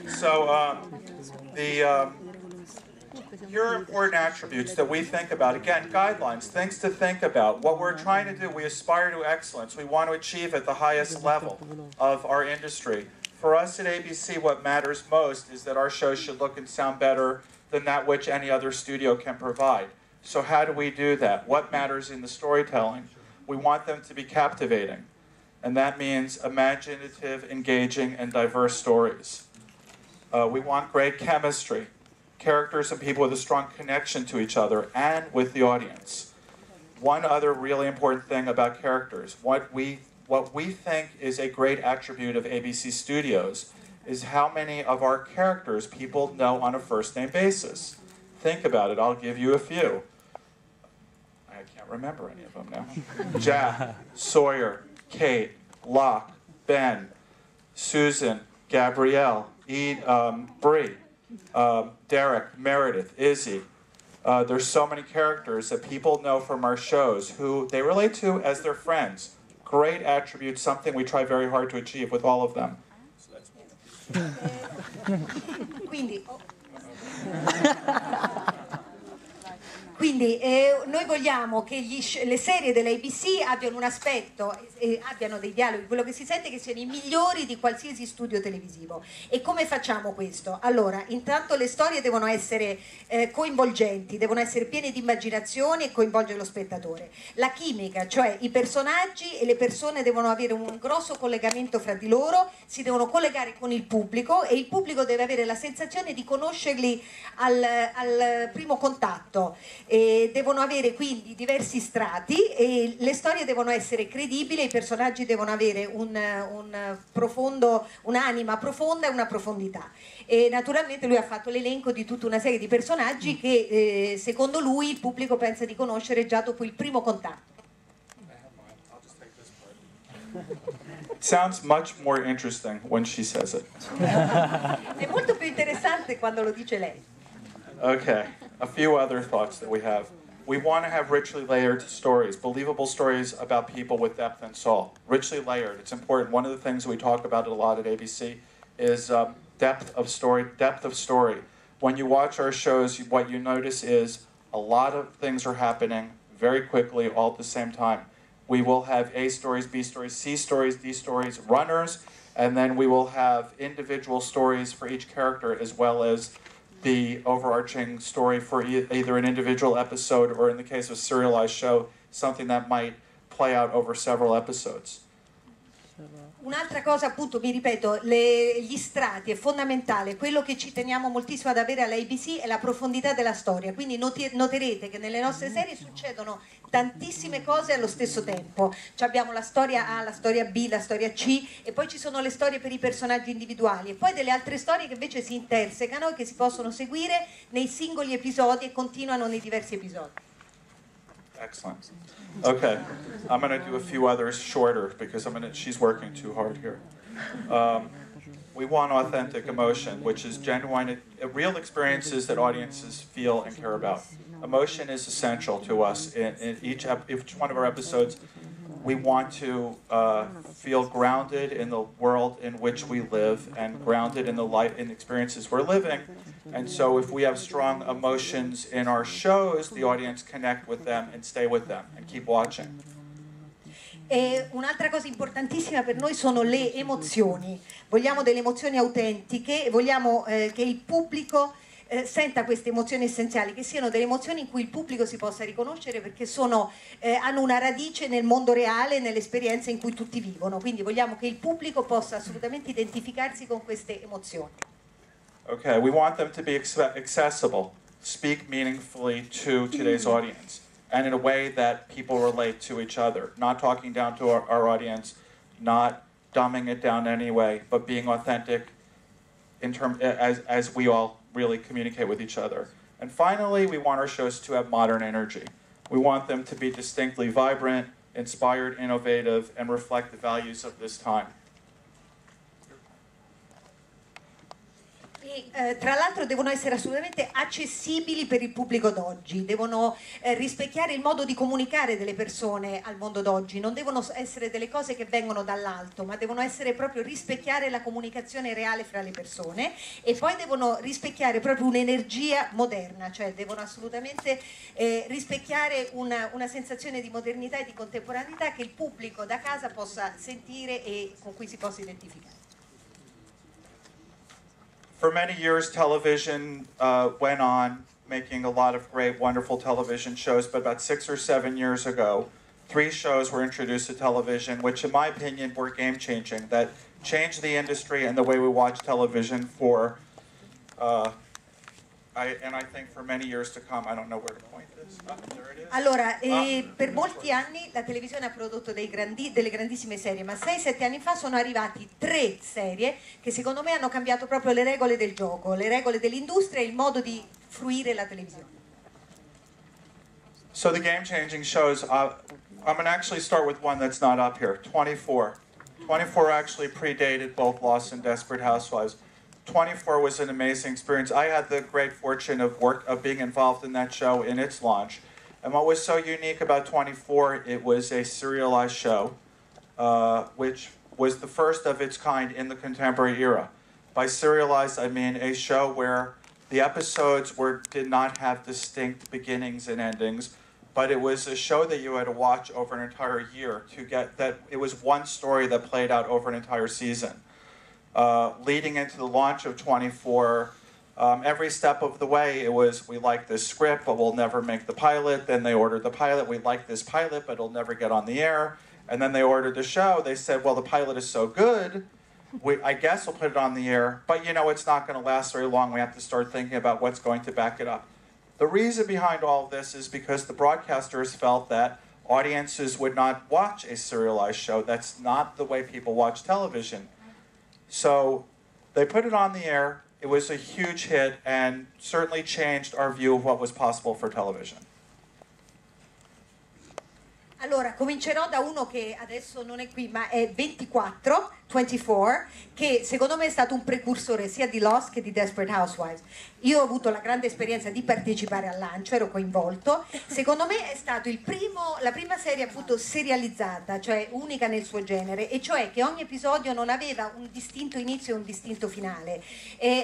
So here are important attributes that we think about. Again, guidelines, things to think about. What we're trying to do, we aspire to excellence. We want to achieve at the highest level of our industry. For us at ABC, what matters most is that our shows should look and sound better than that which any other studio can provide. So how do we do that? What matters in the storytelling? We want them to be captivating. And that means imaginative, engaging, and diverse stories. We want great chemistry. Characters and people with a strong connection to each other and with the audience. One other really important thing about characters, what we think is a great attribute of ABC Studios is how many of our characters people know on a first-name basis. Think about it. I'll give you a few. I can't remember any of them now. Jack, Sawyer, Kate, Locke, Ben, Susan, Gabrielle, Bree, Derek, Meredith, Izzy. There's so many characters that people know from our shows who they relate to as their friends. Great attributes, something we try very hard to achieve with all of them. So that's Quindi noi vogliamo che le serie dell'ABC abbiano un aspetto, abbiano dei dialoghi, quello che si sente che siano i migliori di qualsiasi studio televisivo. E come facciamo questo? Allora, intanto le storie devono essere coinvolgenti, devono essere piene di immaginazione e coinvolgere lo spettatore. La chimica, cioè i personaggi e le persone devono avere un grosso collegamento fra di loro, si devono collegare con il pubblico e il pubblico deve avere la sensazione di conoscerli al primo contatto. Devono avere quindi diversi strati e le storie devono essere credibili, i personaggi devono avere un'anima profonda e una profondità. E naturalmente lui ha fatto l'elenco di tutta una serie di personaggi che secondo lui il pubblico pensa di conoscere già dopo il primo contatto. It sounds much more interesting when she says it. È molto più interessante quando lo dice lei. Okay, a few other thoughts that we have. We want to have richly layered stories, believable stories about people with depth and soul. Richly layered, it's important. One of the things we talk about a lot at ABC is depth of story. When you watch our shows, what you notice is a lot of things are happening very quickly all at the same time. We will have A stories, B stories, C stories, D stories, runners, and then we will have individual stories for each character as well as the overarching story for either an individual episode or, in the case of a serialized show, something that might play out over several episodes. Un'altra cosa, appunto, mi ripeto, gli strati è fondamentale. Quello che ci teniamo moltissimo ad avere all'ABC è la profondità della storia. Quindi noterete che nelle nostre serie succedono tantissime cose allo stesso tempo. Cioè abbiamo la storia A, la storia B, la storia C e poi ci sono le storie per i personaggi individuali e poi delle altre storie che invece si intersecano e che si possono seguire nei singoli episodi e continuano nei diversi episodi. Excellent. Okay, I'm going to do a few others shorter because she's working too hard here. We want authentic emotion, which is genuine, real experiences that audiences feel and care about. Emotion is essential to us. In each one of our episodes, we want to feel grounded in the world in which we live and grounded in the experiences we're living. And so if we have strong emotions in our shows, the audience connect with them and stay with them and keep watching. E un'altra cosa importantissima per noi sono le emozioni. Vogliamo delle emozioni autentiche, vogliamo che il pubblico senta queste emozioni essenziali, che siano delle emozioni in cui il pubblico si possa riconoscere perché hanno una radice nel mondo reale, nell'esperienza in cui tutti vivono. Quindi vogliamo che il pubblico possa assolutamente identificarsi con queste emozioni. Okay, we want them to be accessible, speak meaningfully to today's audience, and in a way that people relate to each other. Not talking down to our audience, not dumbing it down anyway, but being authentic as we all really communicate with each other. And finally, we want our shows to have modern energy. We want them to be distinctly vibrant, inspired, innovative, and reflect the values of this time. E tra l'altro devono essere assolutamente accessibili per il pubblico d'oggi, devono rispecchiare il modo di comunicare delle persone al mondo d'oggi, non devono essere delle cose che vengono dall'alto, ma devono essere proprio rispecchiare la comunicazione reale fra le persone, e poi devono rispecchiare proprio un'energia moderna, cioè devono assolutamente rispecchiare una sensazione di modernità e di contemporaneità che il pubblico da casa possa sentire e con cui si possa identificare. For many years, television went on making a lot of great, wonderful television shows, but about 6 or 7 years ago, 3 shows were introduced to television, which in my opinion were game-changing, that changed the industry and the way we watch television for, I think for many years to come. I don't know where to point this. There it is. Allora, per molti anni la televisione ha prodotto delle grandissime serie, ma 6-7 anni fa sono arrivati 3 serie che secondo me hanno cambiato proprio le regole del gioco, le regole dell'industria e il modo di fruire la televisione. So the game-changing shows, I'm going to actually start with one that's not up here, 24. 24 actually predated both Lost and Desperate Housewives. 24 was an amazing experience. I had the great fortune of being involved in that show in its launch. And what was so unique about 24, it was a serialized show, which was the first of its kind in the contemporary era. By serialized, I mean a show where the episodes did not have distinct beginnings and endings, but it was a show that you had to watch over an entire year to get that. It was one story that played out over an entire season. Leading into the launch of 24, every step of the way it was, we like this script, but we'll never make the pilot. Then they ordered the pilot. We like this pilot, but it'll never get on the air. And then they ordered the show. They said, well, the pilot is so good, I guess we'll put it on the air. But you know, it's not going to last very long. We have to start thinking about what's going to back it up. The reason behind all of this is because the broadcasters felt that audiences would not watch a serialized show. That's not the way people watch television. So they put it on the air. It was a huge hit and certainly changed our view of what was possible for television. Allora, comincerò da uno che adesso non è qui, ma è 24, che secondo me è stato un precursore sia di Lost che di Desperate Housewives. Io ho avuto la grande esperienza di partecipare al lancio, ero coinvolto. Secondo me è stato la prima serie appunto serializzata, cioè unica nel suo genere, e cioè che ogni episodio non aveva un distinto inizio e un distinto finale.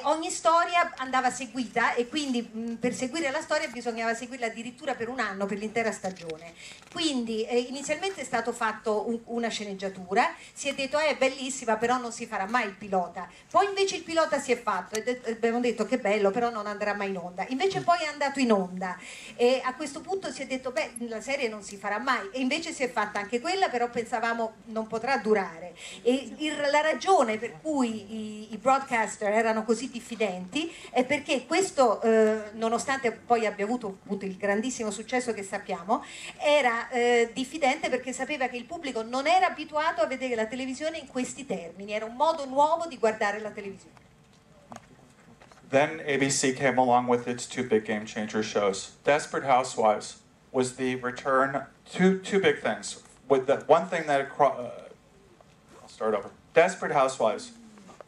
Ogni storia andava seguita e quindi per seguire la storia bisognava seguirla addirittura per un anno, per l'intera stagione. Quindi inizialmente è stato fatto una sceneggiatura, si è detto è bellissima però non si farà mai il pilota, poi invece il pilota si è fatto e abbiamo detto che bello però non andrà mai in onda, invece poi è andato in onda e a questo punto si è detto beh la serie non si farà mai, e invece si è fatta anche quella, però pensavamo non potrà durare, e la ragione per cui i broadcaster erano così diffidenti è perché questo nonostante poi abbia avuto il grandissimo successo che sappiamo, era diffidente perché sapeva che il pubblico non era abituato a vedere la televisione in questi termini, era un modo nuovo di guardare la televisione. Then ABC came along with its 2 big game changer shows. Desperate Housewives was the return to 2 big things. With the one thing that I'll start over. Desperate Housewives,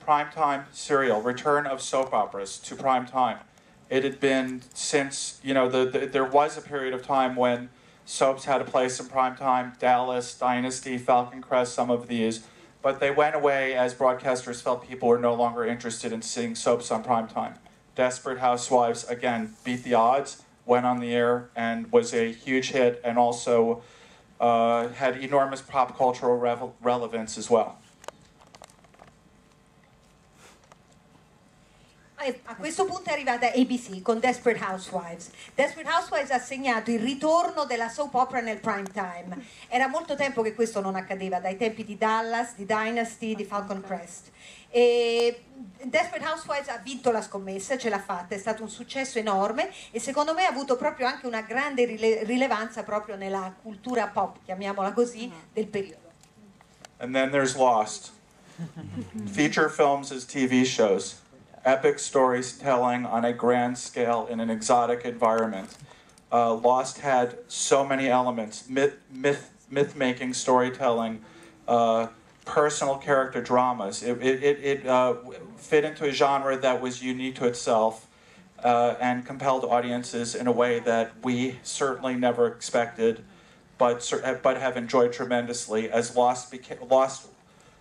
primetime serial, return of soap operas to primetime. It had been since, you know, there was a period of time when soaps had a place in primetime, Dallas, Dynasty, Falcon Crest, some of these. But they went away as broadcasters felt people were no longer interested in seeing soaps on primetime. Desperate Housewives, again, beat the odds, went on the air, and was a huge hit, and also had enormous pop cultural relevance as well. A questo punto è arrivata ABC con Desperate Housewives. Desperate Housewives ha segnato il ritorno della soap opera nel prime time. Era molto tempo che questo non accadeva, dai tempi di Dallas, di Dynasty, di Falcon Crest. E Desperate Housewives ha vinto la scommessa, ce l'ha fatta, è stato un successo enorme e secondo me ha avuto proprio anche una grande rilevanza proprio nella cultura pop, chiamiamola così, del periodo. And then there's Lost. Feature films as TV shows. Epic storytelling on a grand scale in an exotic environment. Lost had so many elements, myth-making storytelling, personal character dramas. It fit into a genre that was unique to itself and compelled audiences in a way that we certainly never expected, but have enjoyed tremendously, as Lost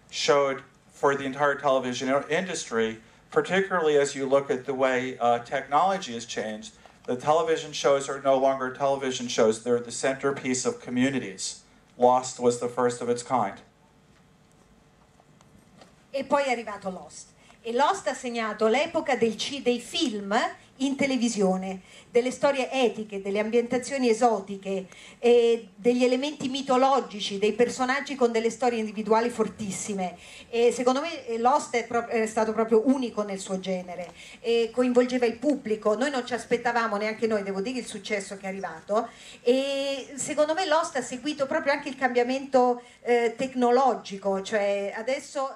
showed for the entire television industry, particularly as you look at the way technology has changed. The television shows are no longer television shows, they're the centerpiece of communities. Lost was the first of its kind. E poi è arrivato Lost. E Lost ha segnato l'epoca dei film in televisione, delle storie etiche, delle ambientazioni esotiche, degli elementi mitologici, dei personaggi con delle storie individuali fortissime. E secondo me Lost è stato proprio unico nel suo genere, e coinvolgeva il pubblico. Noi non ci aspettavamo neanche noi, devo dire, il successo che è arrivato, e secondo me Lost ha seguito proprio anche il cambiamento tecnologico, cioè adesso